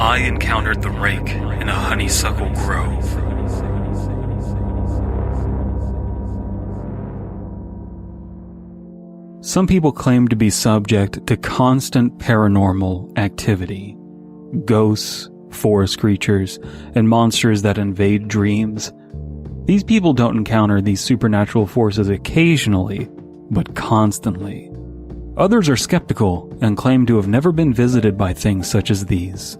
I encountered the Rake in a honeysuckle grove. Some people claim to be subject to constant paranormal activity. Ghosts, forest creatures, and monsters that invade dreams. These people don't encounter these supernatural forces occasionally, but constantly. Others are skeptical and claim to have never been visited by things such as these.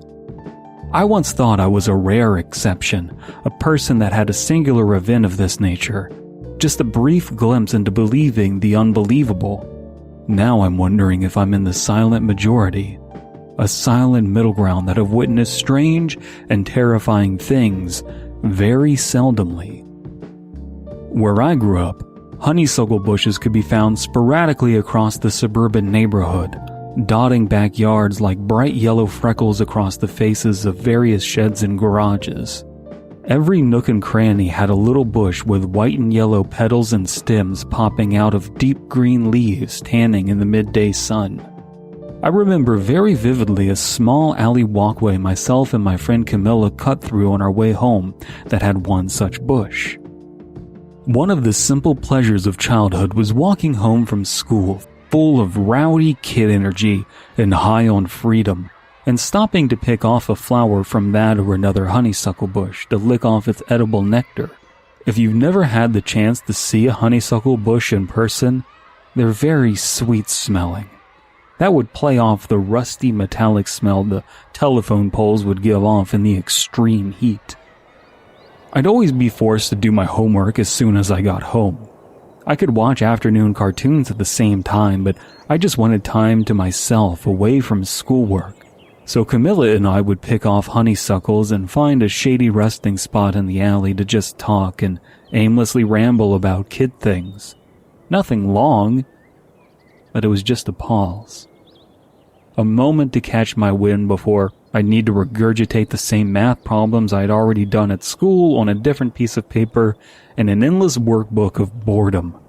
I once thought I was a rare exception, a person that had a singular event of this nature, just a brief glimpse into believing the unbelievable. Now I'm wondering if I'm in the silent majority, a silent middle ground that have witnessed strange and terrifying things very seldomly. Where I grew up, honeysuckle bushes could be found sporadically across the suburban neighborhood, dotting backyards like bright yellow freckles across the faces of various sheds and garages. Every nook and cranny had a little bush with white and yellow petals and stems popping out of deep green leaves tanning in the midday sun. I remember very vividly a small alley walkway myself and my friend Camilla cut through on our way home that had one such bush. One of the simple pleasures of childhood was walking home from school full of rowdy kid energy and high on freedom, and stopping to pick off a flower from that or another honeysuckle bush to lick off its edible nectar. If you've never had the chance to see a honeysuckle bush in person, they're very sweet smelling. That would play off the rusty metallic smell the telephone poles would give off in the extreme heat. I'd always be forced to do my homework as soon as I got home. I could watch afternoon cartoons at the same time, but I just wanted time to myself away from schoolwork. So Camilla and I would pick off honeysuckles and find a shady resting spot in the alley to just talk and aimlessly ramble about kid things. Nothing long, but it was just a pause. A moment to catch my wind before I'd need to regurgitate the same math problems I'd already done at school on a different piece of paper and an endless workbook of boredom.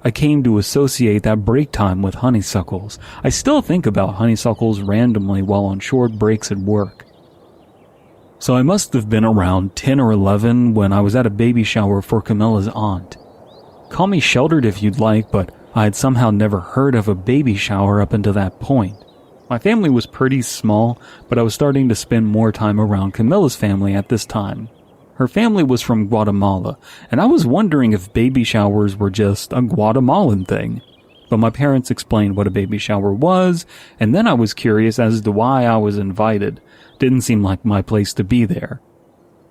I came to associate that break time with honeysuckles. I still think about honeysuckles randomly while on short breaks at work. So I must have been around 10 or 11 when I was at a baby shower for Camilla's aunt. Call me sheltered if you'd like, but I had somehow never heard of a baby shower up until that point. My family was pretty small, but I was starting to spend more time around Camilla's family at this time. Her family was from Guatemala, and I was wondering if baby showers were just a Guatemalan thing. But my parents explained what a baby shower was, and then I was curious as to why I was invited. Didn't seem like my place to be there.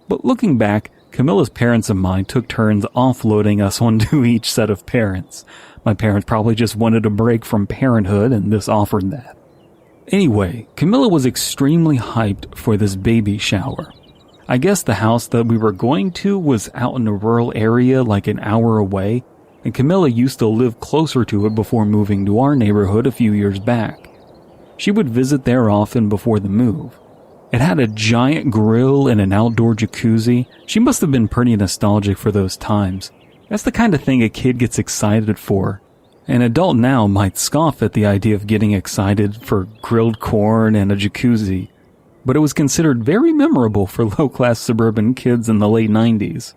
But looking back, Camilla's parents and mine took turns offloading us onto each set of parents. My parents probably just wanted a break from parenthood, and this offered that. Anyway, Camilla was extremely hyped for this baby shower. I guess the house that we were going to was out in a rural area like an hour away, and Camilla used to live closer to it before moving to our neighborhood a few years back. She would visit there often before the move. It had a giant grill and an outdoor jacuzzi. She must have been pretty nostalgic for those times. That's the kind of thing a kid gets excited for. An adult now might scoff at the idea of getting excited for grilled corn and a jacuzzi, but it was considered very memorable for low-class suburban kids in the late 90s.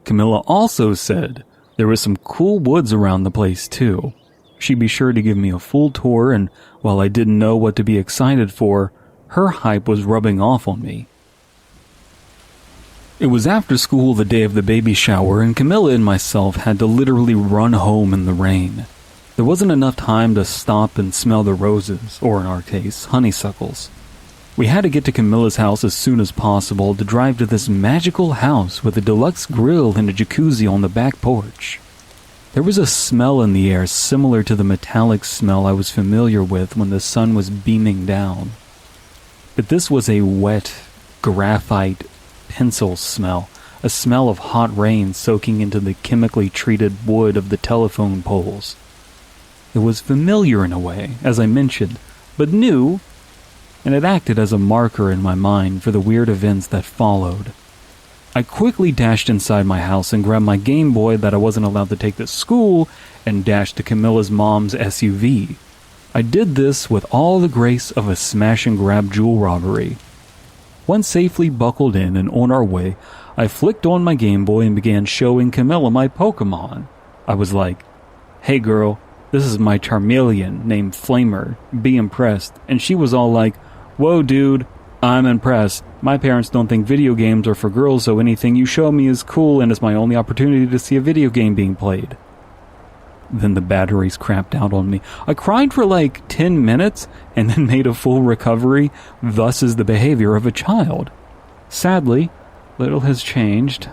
Camilla also said there was some cool woods around the place too. She'd be sure to give me a full tour, and while I didn't know what to be excited for, her hype was rubbing off on me. It was after school the day of the baby shower, and Camilla and myself had to literally run home in the rain. There wasn't enough time to stop and smell the roses, or in our case, honeysuckles. We had to get to Camilla's house as soon as possible to drive to this magical house with a deluxe grill and a jacuzzi on the back porch. There was a smell in the air similar to the metallic smell I was familiar with when the sun was beaming down. But this was a wet, graphite, pencil smell, a smell of hot rain soaking into the chemically treated wood of the telephone poles. It was familiar in a way, as I mentioned, but new, and it acted as a marker in my mind for the weird events that followed. I quickly dashed inside my house and grabbed my Game Boy that I wasn't allowed to take to school and dashed to Camilla's mom's SUV. I did this with all the grace of a smash-and-grab jewel robbery. Once safely buckled in and on our way, I flicked on my Game Boy and began showing Camilla my Pokemon. I was like, "Hey girl, this is my Charmeleon named Flamer, be impressed." And she was all like, "Whoa dude, I'm impressed. My parents don't think video games are for girls, so anything you show me is cool and it's my only opportunity to see a video game being played." Then the batteries crapped out on me. I cried for like 10 minutes and then made a full recovery. Thus is the behavior of a child. Sadly, little has changed.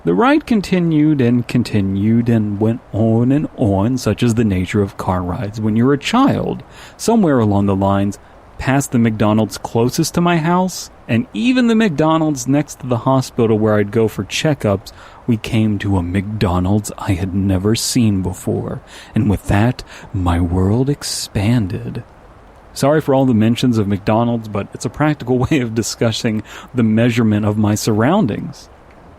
The ride continued and went on, such is the nature of car rides when you're a child. Somewhere along the lines, past the McDonald's closest to my house, and even the McDonald's next to the hospital where I'd go for checkups, we came to a McDonald's I had never seen before, and with that, my world expanded. Sorry for all the mentions of McDonald's, but it's a practical way of discussing the measurement of my surroundings.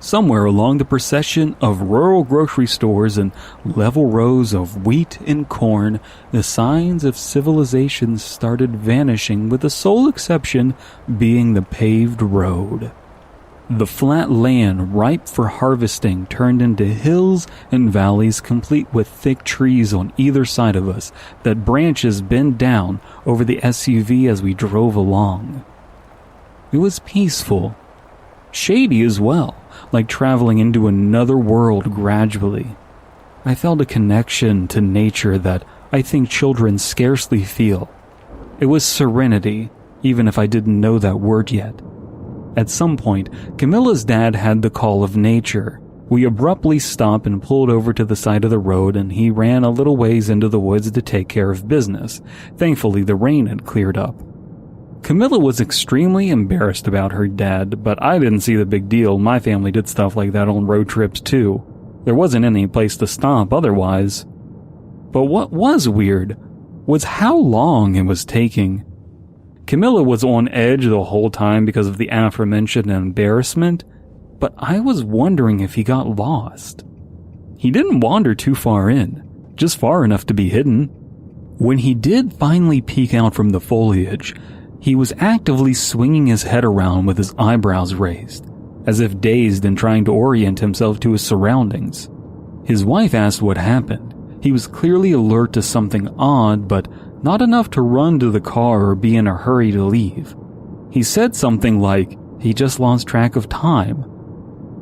Somewhere along the procession of rural grocery stores and level rows of wheat and corn, the signs of civilization started vanishing, with the sole exception being the paved road. The flat land ripe for harvesting turned into hills and valleys complete with thick trees on either side of us that branches bent down over the SUV as we drove along. It was peaceful, shady as well, like traveling into another world gradually. I felt a connection to nature that I think children scarcely feel. It was serenity, even if I didn't know that word yet. At some point, Camilla's dad had the call of nature. We abruptly stopped and pulled over to the side of the road, and he ran a little ways into the woods to take care of business. Thankfully, the rain had cleared up. Camilla was extremely embarrassed about her dad, but I didn't see the big deal. My family did stuff like that on road trips too. There wasn't any place to stop otherwise. But what was weird was how long it was taking. Camilla was on edge the whole time because of the aforementioned embarrassment, but I was wondering if he got lost. He didn't wander too far in, just far enough to be hidden. When he did finally peek out from the foliage, he was actively swinging his head around with his eyebrows raised, as if dazed and trying to orient himself to his surroundings. His wife asked what happened. He was clearly alert to something odd, but not enough to run to the car or be in a hurry to leave. He said something like he just lost track of time.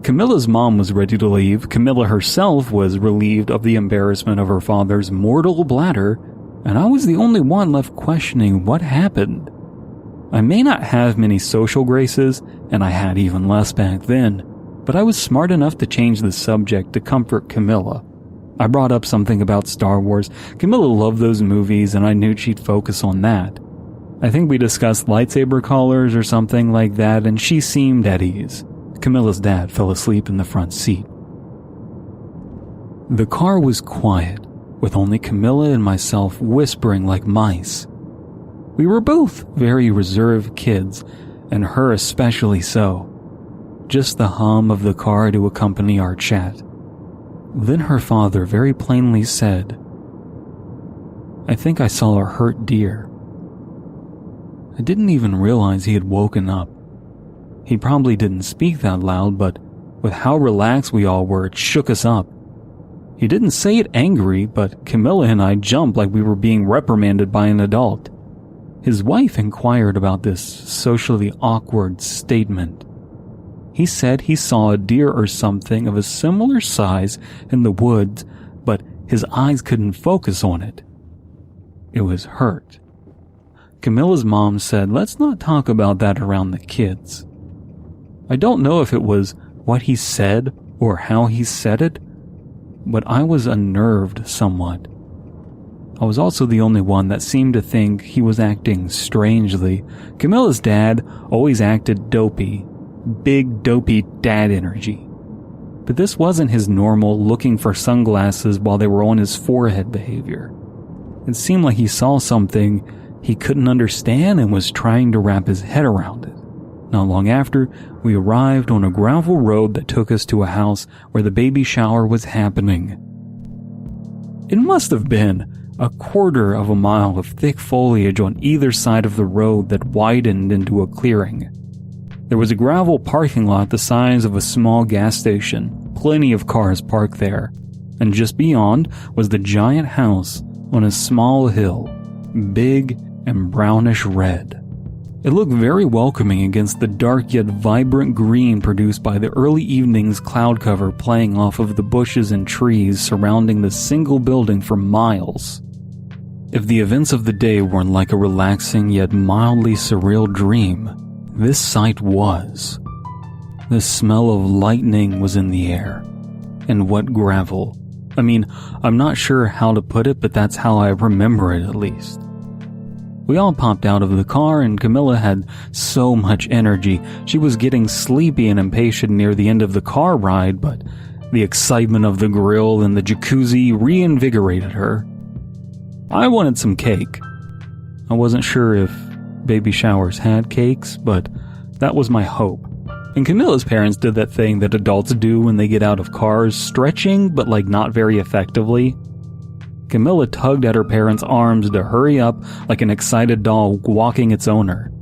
Camilla's mom was ready to leave. Camilla herself was relieved of the embarrassment of her father's mortal bladder, and I was the only one left questioning what happened. I may not have many social graces, and I had even less back then, but I was smart enough to change the subject to comfort Camilla. I brought up something about Star Wars. Camilla loved those movies, and I knew she'd focus on that. I think we discussed lightsaber colors or something like that, and she seemed at ease. Camilla's dad fell asleep in the front seat. The car was quiet, with only Camilla and myself whispering like mice. We were both very reserved kids, and her especially so. Just the hum of the car to accompany our chat. Then her father very plainly said, "I think I saw a hurt deer." I didn't even realize he had woken up. He probably didn't speak that loud, but with how relaxed we all were, it shook us up. He didn't say it angry, but Camilla and I jumped like we were being reprimanded by an adult. His wife inquired about this socially awkward statement. He said he saw a deer or something of a similar size in the woods, but his eyes couldn't focus on it. It was hurt. Camilla's mom said, "Let's not talk about that around the kids." I don't know if it was what he said or how he said it, but I was unnerved somewhat. I was also the only one that seemed to think he was acting strangely. Camilla's dad always acted dopey. Big dopey dad energy. But this wasn't his normal looking for sunglasses while they were on his forehead behavior. It seemed like he saw something he couldn't understand and was trying to wrap his head around it. Not long after, we arrived on a gravel road that took us to a house where the baby shower was happening. It must have been a quarter of a mile of thick foliage on either side of the road that widened into a clearing. There was a gravel parking lot the size of a small gas station, plenty of cars parked there, and just beyond was the giant house on a small hill, big and brownish red. It looked very welcoming against the dark yet vibrant green produced by the early evening's cloud cover playing off of the bushes and trees surrounding the single building for miles. If the events of the day weren't like a relaxing yet mildly surreal dream, this sight was. The smell of lightning was in the air, and wet gravel. I mean, I'm not sure how to put it, but that's how I remember it at least. We all popped out of the car, and Camilla had so much energy. She was getting sleepy and impatient near the end of the car ride, but the excitement of the grill and the jacuzzi reinvigorated her. I wanted some cake. I wasn't sure if baby showers had cakes, but that was my hope. And Camilla's parents did that thing that adults do when they get out of cars, stretching, but not very effectively. Camilla tugged at her parents' arms to hurry up like an excited dog walking its owner.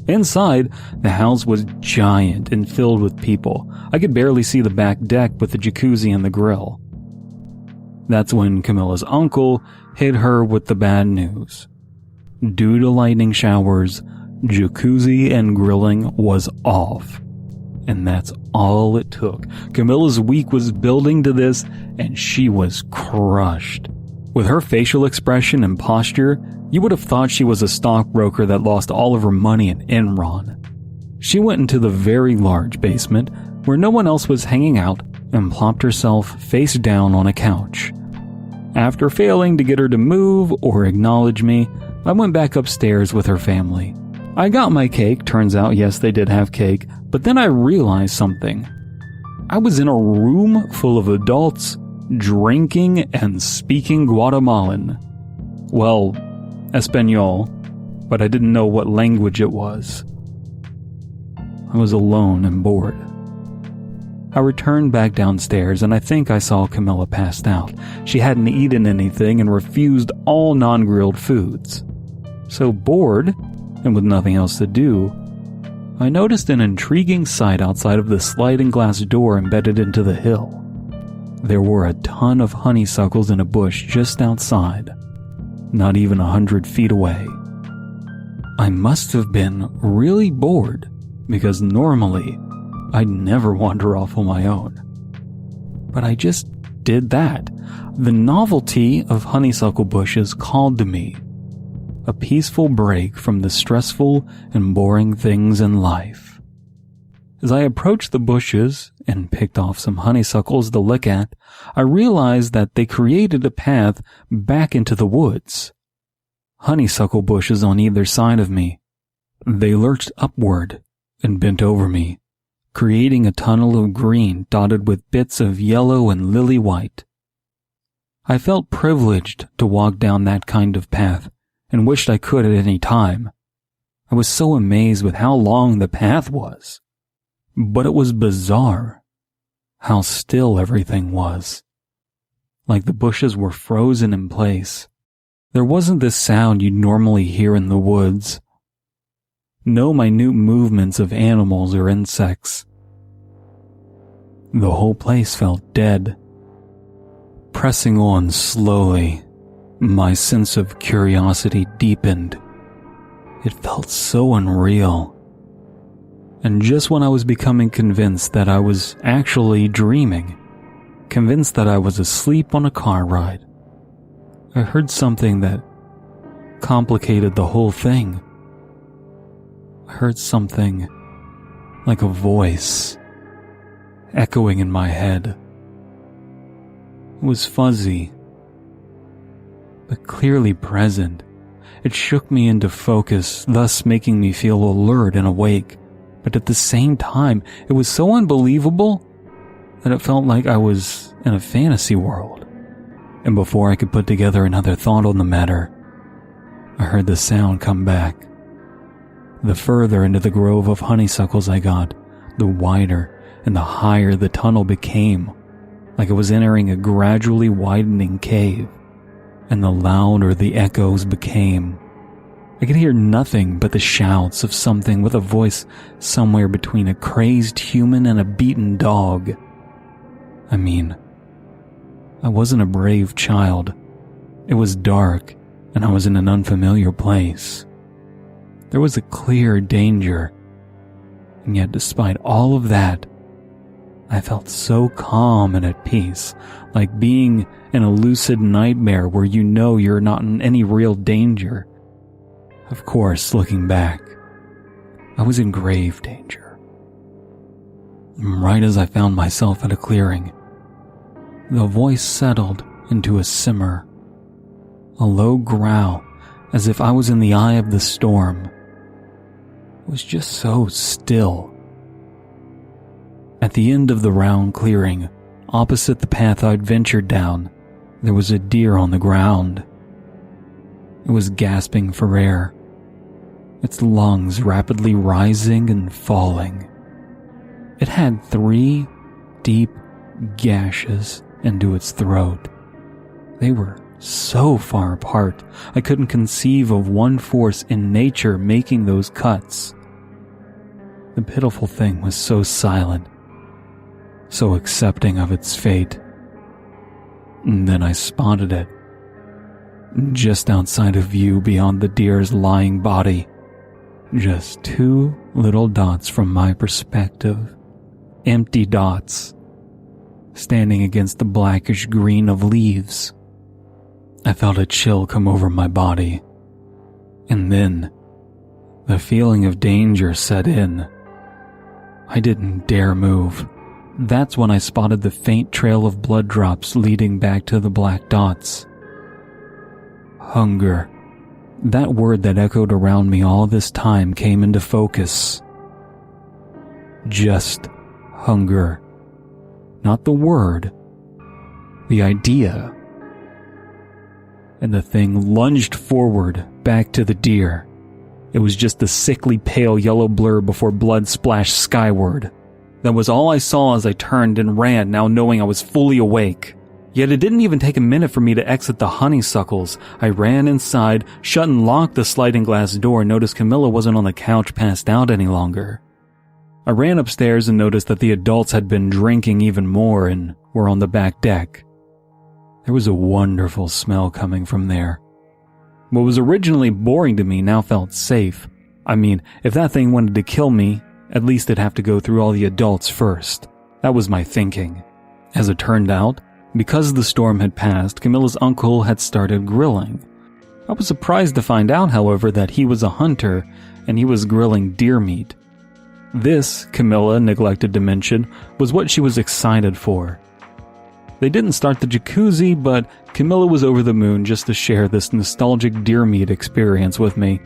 Inside, the house was giant and filled with people. I could barely see the back deck with the jacuzzi and the grill. That's when Camilla's uncle hit her with the bad news. Due to lightning showers, jacuzzi and grilling was off. And that's all it took. Camilla's week was building to this, and she was crushed. With her facial expression and posture, you would have thought she was a stockbroker that lost all of her money in Enron. She went into the very large basement, where no one else was hanging out, and plopped herself face down on a couch. After failing to get her to move or acknowledge me, I went back upstairs with her family. I got my cake, turns out yes they did have cake, but then I realized something. I was in a room full of adults, drinking and speaking Guatemalan. Well, Espanol, but I didn't know what language it was. I was alone and bored. I returned back downstairs and I think I saw Camilla passed out. She hadn't eaten anything and refused all non-grilled foods. So bored, and with nothing else to do, I noticed an intriguing sight outside of the sliding glass door embedded into the hill. There were a ton of honeysuckles in a bush just outside, not even 100 feet away. I must have been really bored, because normally I'd never wander off on my own. But I just did that. The novelty of honeysuckle bushes called to me. A peaceful break from the stressful and boring things in life. As I approached the bushes and picked off some honeysuckles to look at, I realized that they created a path back into the woods. Honeysuckle bushes on either side of me. They lurched upward and bent over me, creating a tunnel of green dotted with bits of yellow and lily white. I felt privileged to walk down that kind of path and wished I could at any time. I was so amazed with how long the path was. But it was bizarre how still everything was. Like the bushes were frozen in place. There wasn't this sound you'd normally hear in the woods. No minute movements of animals or insects. The whole place felt dead. Pressing on slowly, my sense of curiosity deepened. It felt so unreal. And just when I was becoming convinced that I was actually dreaming, convinced that I was asleep on a car ride, I heard something that complicated the whole thing. I heard something like a voice echoing in my head. It was fuzzy, but clearly present. It shook me into focus, thus making me feel alert and awake. But at the same time, it was so unbelievable that it felt like I was in a fantasy world. And before I could put together another thought on the matter, I heard the sound come back. The further into the grove of honeysuckles I got, the wider and the higher the tunnel became, like it was entering a gradually widening cave, and the louder the echoes became. I could hear nothing but the shouts of something with a voice somewhere between a crazed human and a beaten dog. I mean, I wasn't a brave child. It was dark, and I was in an unfamiliar place. There was a clear danger, and yet despite all of that, I felt so calm and at peace, like being in a lucid nightmare where you know you're not in any real danger. Of course, looking back, I was in grave danger. Right as I found myself at a clearing, the voice settled into a simmer, a low growl, as if I was in the eye of the storm. It was just so still. At the end of the round clearing, opposite the path I'd ventured down, there was a deer on the ground. It was gasping for air, its lungs rapidly rising and falling. It had 3 deep gashes into its throat. They were so far apart, I couldn't conceive of one force in nature making those cuts. The pitiful thing was so silent, so accepting of its fate. And then I spotted it, just outside of view beyond the deer's lying body. Just 2 little dots from my perspective. Empty dots, standing against the blackish green of leaves. I felt a chill come over my body. And then, the feeling of danger set in. I didn't dare move. That's when I spotted the faint trail of blood drops leading back to the black dots. Hunger. That word that echoed around me all this time came into focus. Just hunger. Not the word. The idea. And the thing lunged forward, back to the deer. It was just a sickly pale yellow blur before blood splashed skyward. That was all I saw as I turned and ran, now knowing I was fully awake. Yet it didn't even take a minute for me to exit the Honeysuckles. I ran inside, shut and locked the sliding glass door, and noticed Camilla wasn't on the couch passed out any longer. I ran upstairs and noticed that the adults had been drinking even more and were on the back deck. There was a wonderful smell coming from there. What was originally boring to me now felt safe. I mean, if that thing wanted to kill me, at least it'd have to go through all the adults first. That was my thinking. As it turned out, because the storm had passed, Camilla's uncle had started grilling. I was surprised to find out, however, that he was a hunter and he was grilling deer meat. This, Camilla neglected to mention, was what she was excited for. They didn't start the jacuzzi, but Camilla was over the moon just to share this nostalgic deer meat experience with me.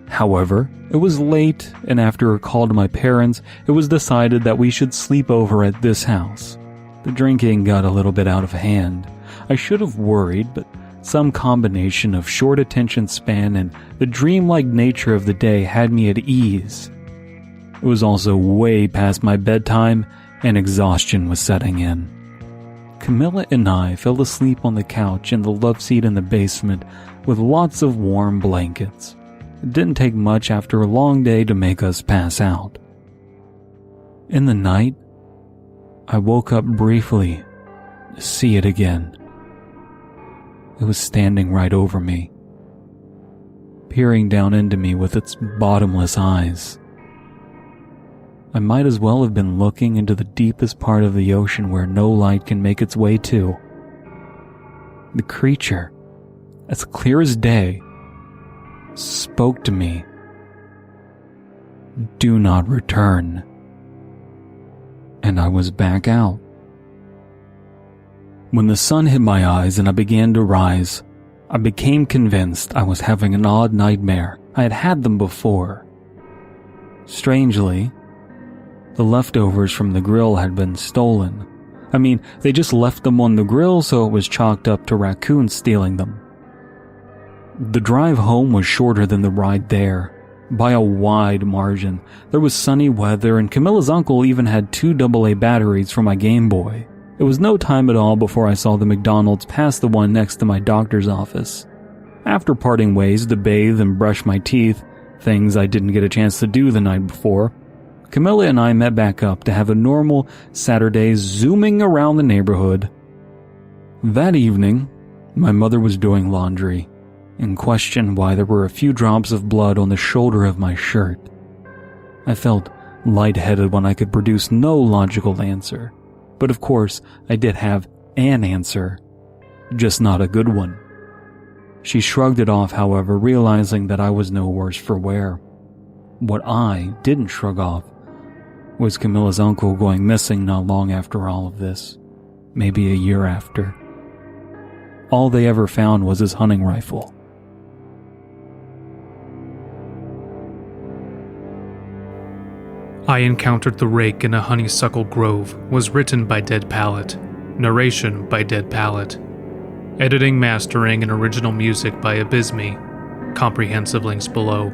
However, it was late, and after a call to my parents, it was decided that we should sleep over at this house. The drinking got a little bit out of hand. I should have worried, but some combination of short attention span and the dreamlike nature of the day had me at ease. It was also way past my bedtime, and exhaustion was setting in. Camilla and I fell asleep on the couch and the love seat in the basement with lots of warm blankets. It didn't take much after a long day to make us pass out. In the night, I woke up briefly to see it again. It was standing right over me, peering down into me with its bottomless eyes. I might as well have been looking into the deepest part of the ocean where no light can make its way to. The creature, as clear as day, spoke to me. Do not return. And I was back out. When the sun hit my eyes and I began to rise, I became convinced I was having an odd nightmare. I had had them before. Strangely, the leftovers from the grill had been stolen. I mean, they just left them on the grill, so it was chalked up to raccoons stealing them. The drive home was shorter than the ride there, by a wide margin. There was sunny weather, and Camilla's uncle even had 2 AA batteries for my Game Boy. It was no time at all before I saw the McDonald's pass the one next to my doctor's office. After parting ways to bathe and brush my teeth, things I didn't get a chance to do the night before, Camilla and I met back up to have a normal Saturday zooming around the neighborhood. That evening, my mother was doing laundry and questioned why there were a few drops of blood on the shoulder of my shirt. I felt lightheaded when I could produce no logical answer, but of course I did have an answer, just not a good one. She shrugged it off, however, realizing that I was no worse for wear. What I didn't shrug off was Camilla's uncle going missing not long after all of this, maybe a year after. All they ever found was his hunting rifle. I Encountered the Rake in a Honeysuckle Grove was written by Dead Palette. Narration by Dead Palette. Editing, mastering, and original music by Abysme. Comprehensive links below.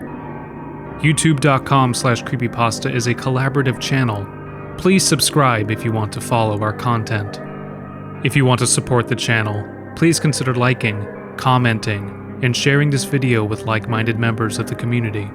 YouTube.com/Creepypasta is a collaborative channel. Please subscribe if you want to follow our content. If you want to support the channel, please consider liking, commenting, and sharing this video with like-minded members of the community.